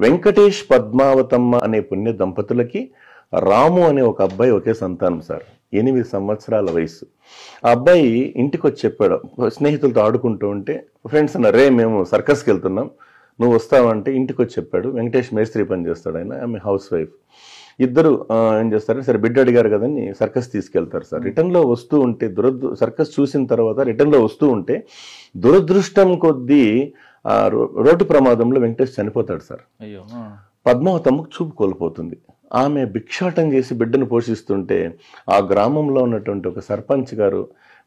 వెంకటేష్ పద్మావతమ్మ అనే పుణ్య దంపతులకి రాము అనే ఒక అబ్బాయి ఒకే సంతానం సార్. 8 సంవత్సరాల వయసు. ఆ అబ్బాయి ఇంటికి వచ్చి చెప్పాడు, స్నేహితులతో ఆడుకుంటూ ఉంటే ఫ్రెండ్స్ అన్నారు, రే మేము సర్కస్కి వెళ్తున్నాం, నువ్వు వస్తావంటే ఇంటికి వచ్చి చెప్పాడు. వెంకటేష్ మేస్త్రి పని చేస్తాడు, ఆయన ఆమె హౌస్ వైఫ్. ఇద్దరు ఏం చేస్తారు, సరే బిడ్డ అడిగారు కదని సర్కస్ తీసుకెళ్తారు సార్. రిటర్న్లో వస్తూ ఉంటే సర్కస్ చూసిన తర్వాత రిటర్న్లో వస్తూ ఉంటే దురదృష్టం కొద్దీ రోడ్డు ప్రమాదంలో వెంకటేష్ చనిపోతాడు సార్. పద్మావతమ్మకు చూపు కోల్పోతుంది. ఆమె భిక్షాటం చేసి బిడ్డను పోషిస్తుంటే ఆ గ్రామంలో ఉన్నటువంటి ఒక సర్పంచ్ గారు,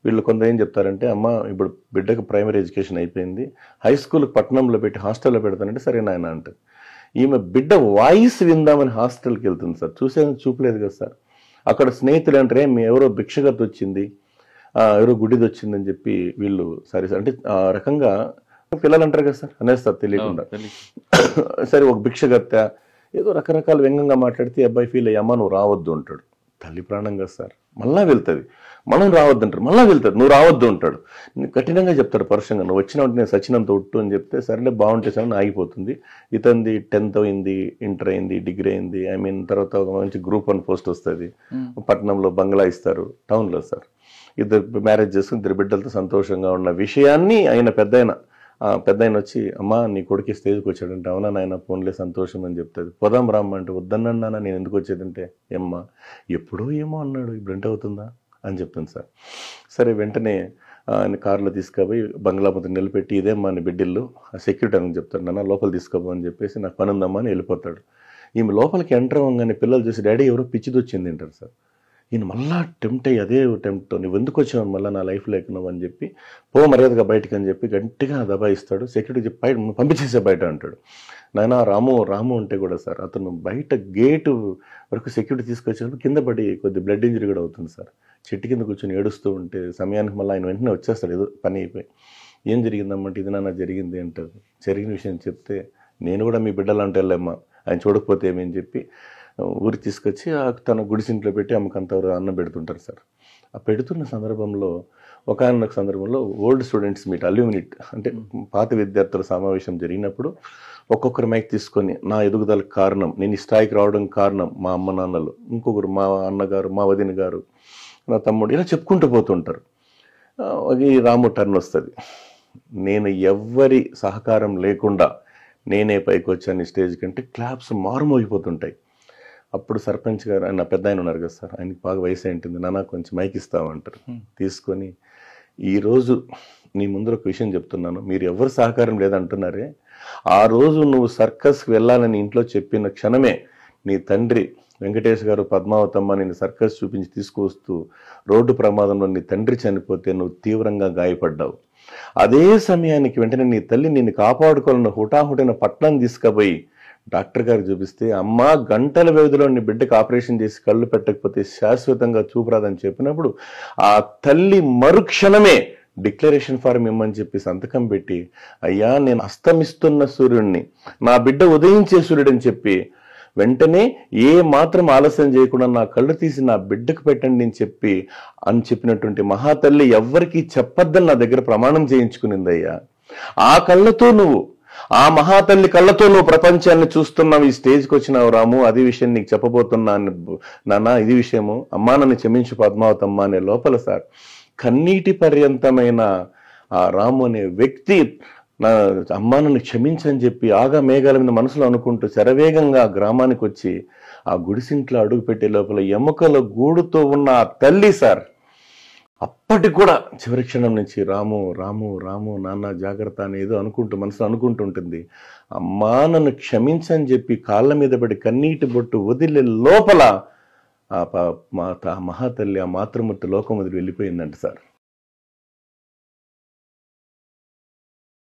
వీళ్ళు కొంత ఏం చెప్తారంటే, అమ్మ ఇప్పుడు బిడ్డకు ప్రైమరీ ఎడ్యుకేషన్ అయిపోయింది, హై స్కూల్ పట్టణంలో పెట్టి హాస్టల్లో పెడతానంటే సరే నాయన అంటే, ఈమె బిడ్డ వాయిస్ విందామని హాస్టల్కి వెళ్తుంది సార్. చూపలేదు కదా సార్. అక్కడ స్నేహితులు అంటారే, మీ ఎవరో భిక్షగతి వచ్చింది, ఎవరో గుడిది వచ్చిందని చెప్పి వీళ్ళు సరే అంటే ఆ రకంగా పిల్లలు అంటారు కదా సార్, అనేస్తారు తెలియకుండా. సరే ఒక భిక్షగత్త ఏదో రకరకాల వ్యంగ్యంగా మాట్లాడితే అబ్బాయి ఫీల్ అయ్యి, అమ్మ నువ్వు రావద్దు అంటాడు. తల్లి ప్రాణం కదా సార్, మళ్ళా వెళ్తుంది. మనం రావద్దు అంటారు, మళ్ళా వెళ్తుంది, నువ్వు రావద్దు అంటాడు. కఠినంగా చెప్తాడు పరుషంగా, నువ్వు వచ్చినట్టు నేను సచ్చినంత ఒట్టు అని చెప్తే సరేలే బాగుంటే సార్ ఆగిపోతుంది. ఇతనిది 10th అయింది, ఇంటర్ అయింది, డిగ్రీ అయింది, తర్వాత ఒక మంచి గ్రూప్ 1 పోస్ట్ వస్తుంది, పట్టణంలో బంగ్లా ఇస్తారు టౌన్లో సార్. ఇద్దరు మ్యారేజ్ చేసుకుని 2 బిడ్డలతో సంతోషంగా ఉన్న విషయాన్ని ఆయన పెద్ద ఆయన వచ్చి, అమ్మ నీ కొడుకు స్టేజ్కి వచ్చాడంటే, అవునా నాయన ఫోన్లే సంతోషం అని చెప్తుంది. పోదాం రామ్మ అంటే, వద్దన్నానా నేను ఎందుకు వచ్చేదంటే, ఏమ్మా ఎప్పుడో ఏమో అన్నాడు, ఇప్పుడు ఎంత అవుతుందా అని చెప్తుంది సార్. సరే వెంటనే ఆయన కారులో తీసుకుపోయి బంగ్లా ముందు నిలబెట్టి, ఇదేమ్మా నీ బిడ్డిల్లు, సెక్యూరిటీ అని చెప్తాడు, నాన్న లోపల తీసుకోపో అని చెప్పేసి, నాకు పని ఉందమ్మా అని వెళ్ళిపోతాడు. ఈమె లోపలికి ఎంటర్ అవ్వగానే పిల్లలు చూసి, డాడీ ఎవరో పిచ్చిది వచ్చింది అంటారు సార్. ఈయన మళ్ళా టెంప్ట్ అయ్యి, అదే టెంప్ట్, నువ్వు ఎందుకు వచ్చావు మళ్ళీ నా లైఫ్ లేకున్నావు అని చెప్పి, మర్యాదగా బయటకు అని చెప్పి గట్టిగా దబాయిస్తాడు. సెక్యూరిటీ చెప్పి బయట పంపించేసే బయట అంటాడు. నాయన రాము అంటే కూడా సార్, అతను బయట గేటు వరకు సెక్యూరిటీ తీసుకొచ్చేటప్పుడు కింద పడి కొద్ది బ్లడ్ ఇంజరీ కూడా అవుతుంది సార్. చెట్టు కింద కూర్చొని ఏడుస్తూ ఉంటే సమయానికి మళ్ళీ ఆయన వెంటనే వచ్చేస్తాడు, ఏదో పని అయిపోయి. ఏం జరిగిందమ్మంటే, ఇది నాన్న జరిగింది అంటారు. జరిగిన విషయం చెప్తే, నేను కూడా మీ బిడ్డలంటే వెళ్ళమ్మా, ఆయన చూడకపోతే ఏమని చెప్పి ఊరికి తీసుకొచ్చి తన గుడిసింట్లో పెట్టి అమ్మకంత అన్నం పెడుతుంటారు సార్. ఆ పెడుతున్న సందర్భంలో ఒకనొక సందర్భంలో ఓల్డ్ స్టూడెంట్స్ మీట్, అల్యూమినిట్ అంటే పాత విద్యార్థుల సమావేశం జరిగినప్పుడు ఒక్కొక్కరు మైక్ తీసుకొని, నా ఎదుగుదలకు కారణం, నేను ఈ స్థాయికి రావడం కారణం మా అమ్మ నాన్నలు, ఇంకొకరు మా అన్నగారు, మా వదిన గారు, నా తమ్ముడు, ఇలా చెప్పుకుంటూ పోతుంటారు. ఈ రాము టర్న్ వస్తుంది, నేను ఎవ్వరి సహకారం లేకుండా నేనే పైకి వచ్చాను స్టేజ్ కంటే క్లాప్స్ మారుమోగిపోతుంటాయి. అప్పుడు సర్పంచ్ గారు, ఆయన పెద్ద ఆయన ఉన్నారు కదా సార్, ఆయనకి బాగా వయసు ఏంటుంది, నాన్న కొంచెం మైక్ ఇస్తామంటారు. తీసుకొని, ఈరోజు నీ ముందర ఒక విషయం చెప్తున్నాను, మీరు ఎవరు సహకారం లేదంటున్నారే, ఆ రోజు నువ్వు సర్కస్కి వెళ్ళాలని ఇంట్లో చెప్పిన క్షణమే నీ తండ్రి వెంకటేష్ గారు పద్మావతమ్మ నేను సర్కస్ చూపించి తీసుకువస్తూ రోడ్డు ప్రమాదంలో నీ తండ్రి చనిపోతే నువ్వు తీవ్రంగా గాయపడ్డావు. అదే సమయానికి వెంటనే నీ తల్లి నిన్ను కాపాడుకోవాలని హుటాహుటిన పట్నం తీసుకుపోయి డాక్టర్ గారికి చూపిస్తే, అమ్మ గంటల వ్యవధిలో నీ బిడ్డకు ఆపరేషన్ చేసి కళ్ళు పెట్టకపోతే శాశ్వతంగా చూపురాదని చెప్పినప్పుడు ఆ తల్లి మరుక్షణమే డిక్లరేషన్ ఫారం ఇమ్మని చెప్పి సంతకం పెట్టి, అయ్యా నేను అస్తమిస్తున్న సూర్యుడిని, నా బిడ్డ ఉదయించే సూర్యుడని చెప్పి వెంటనే ఏ మాత్రం ఆలస్యం చేయకుండా నా కళ్ళు తీసి నా బిడ్డకు పెట్టండి అని చెప్పినటువంటి మహాతల్లి ఎవ్వరికీ చెప్పొద్దని నా దగ్గర ప్రమాణం చేయించుకునిందయ్యా. ఆ కళ్ళతో నువ్వు, ఆ మహాతల్లి కళ్ళతో నువ్వు ప్రపంచాన్ని చూస్తున్నావు, ఈ స్టేజ్కి వచ్చినావు రాము, అది విషయం నీకు చెప్పబోతున్నాను నాన్న, ఇది విషయము, అమ్మా నన్ను క్షమించు పద్మావతమ్మ అనే లోపల సార్ కన్నీటి పర్యంతమైన ఆ రాము అనే వ్యక్తి నా అమ్మా నన్ను క్షమించని చెప్పి ఆగా మేఘాల మీద మనసులో అనుకుంటూ శరవేగంగా గ్రామానికి వచ్చి ఆ గుడిసింట్లో అడుగుపెట్టే లోపల ఎముకల గూడుతో ఉన్న ఆ తల్లి సార్ అప్పటికి కూడా చివరి క్షణం నుంచి రాము రాము రాము నాన్న జాగ్రత్త అని ఏదో అనుకుంటూ మనసులో అనుకుంటుంటుంది. అమ్మా నన్ను క్షమించని చెప్పి కాళ్ళ మీద పడి కన్నీటి బొట్టు వదిలే లోపల ఆ మహాతల్లి, ఆ మాతృమూర్తి లోకం వదిలి వెళ్ళిపోయిందంట సార్.